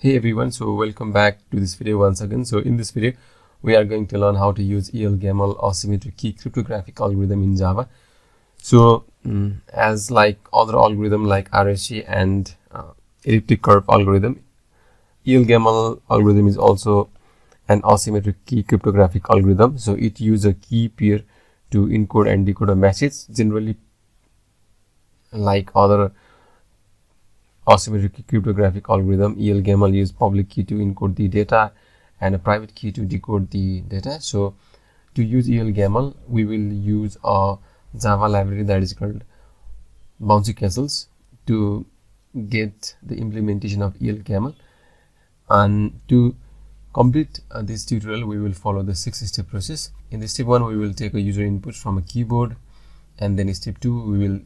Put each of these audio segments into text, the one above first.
Hey everyone, so welcome back to this video once again. So in this video we are going to learn how to use Elgamal asymmetric key cryptographic algorithm in Java. So as like other algorithm like RSA and elliptic curve algorithm, Elgamal algorithm is also an asymmetric key cryptographic algorithm. So it uses a key pair to encode and decode a message. Generally, like other asymmetric cryptographic algorithm, Elgamal uses public key to encode the data and a private key to decode the data. So to use Elgamal, we will use a Java library that is called Bouncy Castles to get the implementation of Elgamal. And to complete this tutorial, we will follow the 6-step process. In the step 1, we will take a user input from a keyboard, and then in step 2, we will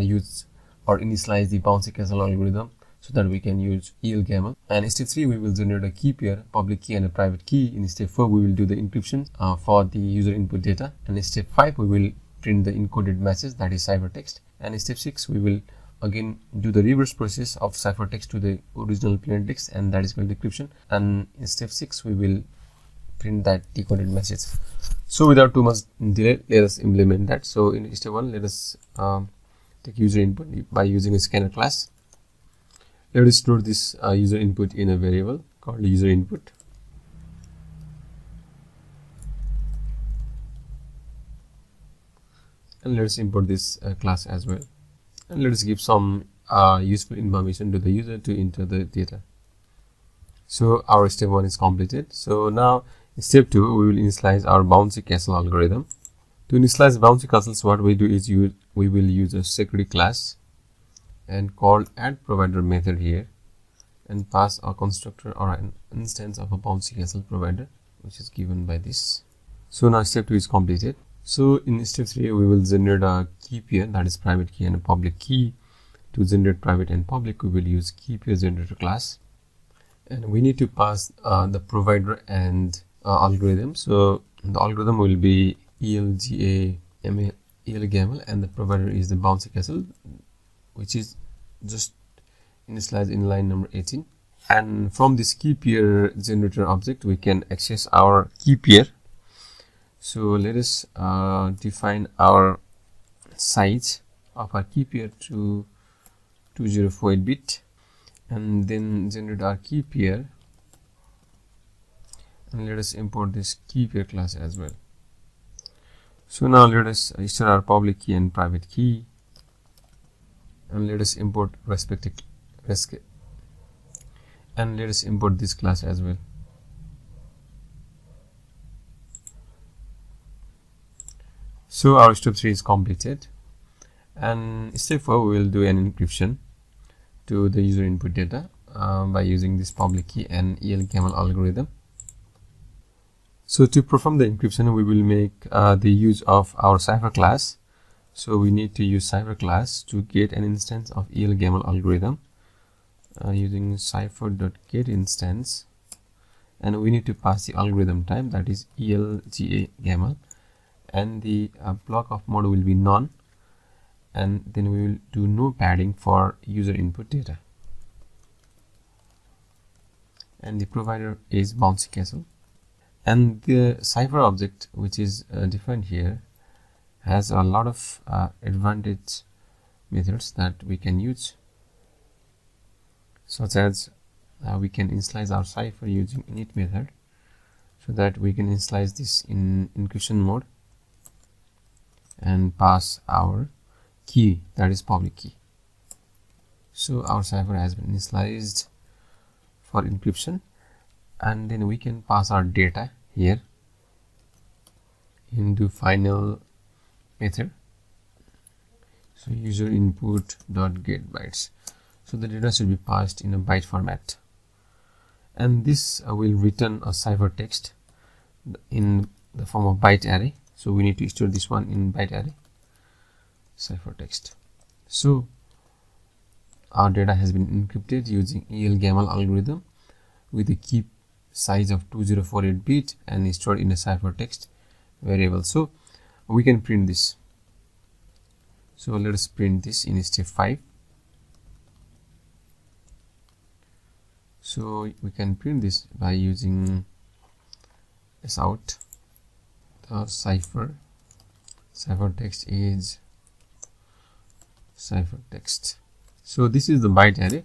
use or initialize the Bouncy Castle algorithm so that we can use Elgamal. And in step 3, we will generate a key pair, public key and a private key. In step 4, we will do the encryption for the user input data. And in step 5, we will print the encoded message, that is ciphertext. And in step 6, we will again do the reverse process of ciphertext to the original plain text, and that is called decryption. And in step 6, we will print that decoded message. So without too much delay, let us implement that. So in step 1, let us take user input by using a scanner class. Let us store this user input in a variable called user input. And let us import this class as well. And let us give some useful information to the user to enter the data. So our step 1 is completed. So now in step 2, we will initialize our Bouncy Castle algorithm. To initialize Bouncy Castles, what we do is we will use a security class and call addProvider method here and pass a constructor or an instance of a Bouncy Castle provider, which is given by this. So now step 2 is completed. So in step 3, we will generate a key pair, that is private key and a public key. To generate private and public, we will use key pair generator class, and we need to pass the provider and algorithm. So the algorithm will be Elgamal, and the provider is the Bouncy Castle, which is just initialized in line number 18. And from this key pair generator object, we can access our key pair. So let us define our size of our key pair to 2048 bit, and then generate our key pair, and let us import this key pair class as well. So now let us store our public key and private key, and let us import and let us import this class as well. So our step 3 is completed, and step 4, we will do an encryption to the user input data by using this public key and Elgamal algorithm. So to perform the encryption, we will make the use of our cipher class. So we need to use cipher class to get an instance of Elgamal algorithm using cipher.getInstance, and we need to pass the algorithm type, that is Elgamal, and the block of mode will be none, and then we will do no padding for user input data, and the provider is Bouncy Castle. And the cipher object, which is defined here, has a lot of advantage methods that we can use, such as we can initialize our cipher using init method, so that we can initialize this in encryption mode and pass our key, that is public key. So our cipher has been initialized for encryption, and then we can pass our data here into final method. So user input dot get bytes. So the data should be passed in a byte format, and this will return a ciphertext in the form of byte array. So we need to store this one in byte array ciphertext. So our data has been encrypted using Elgamal algorithm with a key size of 2048 bit and is stored in a ciphertext variable. So we can print this. So let us print this in step 5. So we can print this by using out the ciphertext is ciphertext. So this is the byte array.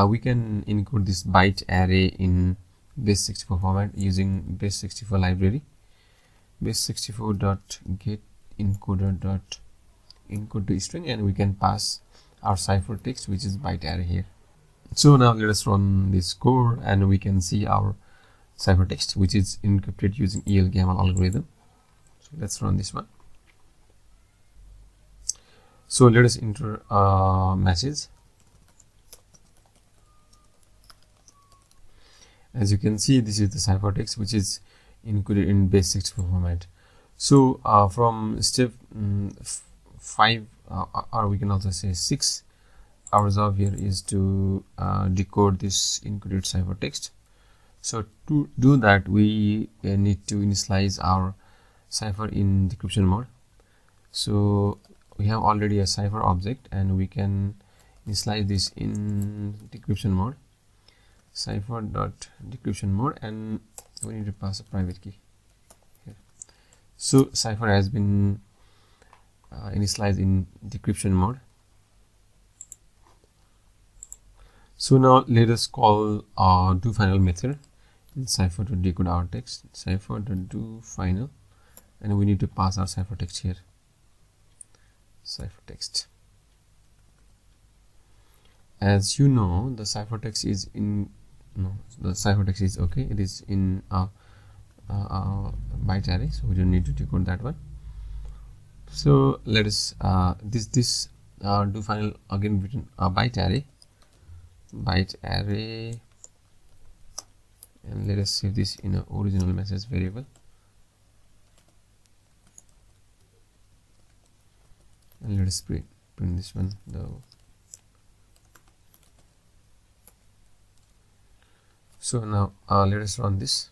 We can encode this byte array in base64 format using base64 library. base64.get encoder.encode to string, and we can pass our ciphertext, which is byte array here. So now let us run this code, and we can see our ciphertext, which is encrypted using Elgamal algorithm. So let's run this one. So let us enter a message. As you can see, this is the ciphertext, which is encoded in base64 format. So from step 5, or we can also say 6, our job here is to decode this encoded ciphertext. So to do that, we need to initialize our cipher in decryption mode. So we have already a cipher object, and we can initialize this in decryption mode, cipher.decryption mode, and we need to pass a private key here. So cipher has been initialized in decryption mode. So now let us call our do final method in cipher to decode our text, cipher to do final, and we need to pass our ciphertext here, ciphertext. As you know, the ciphertext is okay. It is in a byte array, so we don't need to decode that one. So let us this do final again written a byte array, and let us save this in an original message variable, and let us print this one though. So now let us run this.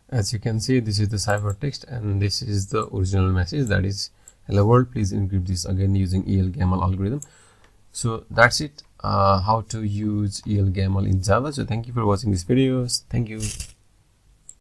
As you can see, this is the ciphertext, and this is the original message, that is, hello world, please encrypt this again using Elgamal algorithm. So that's it, how to use Elgamal in Java. So thank you for watching this video. Thank you.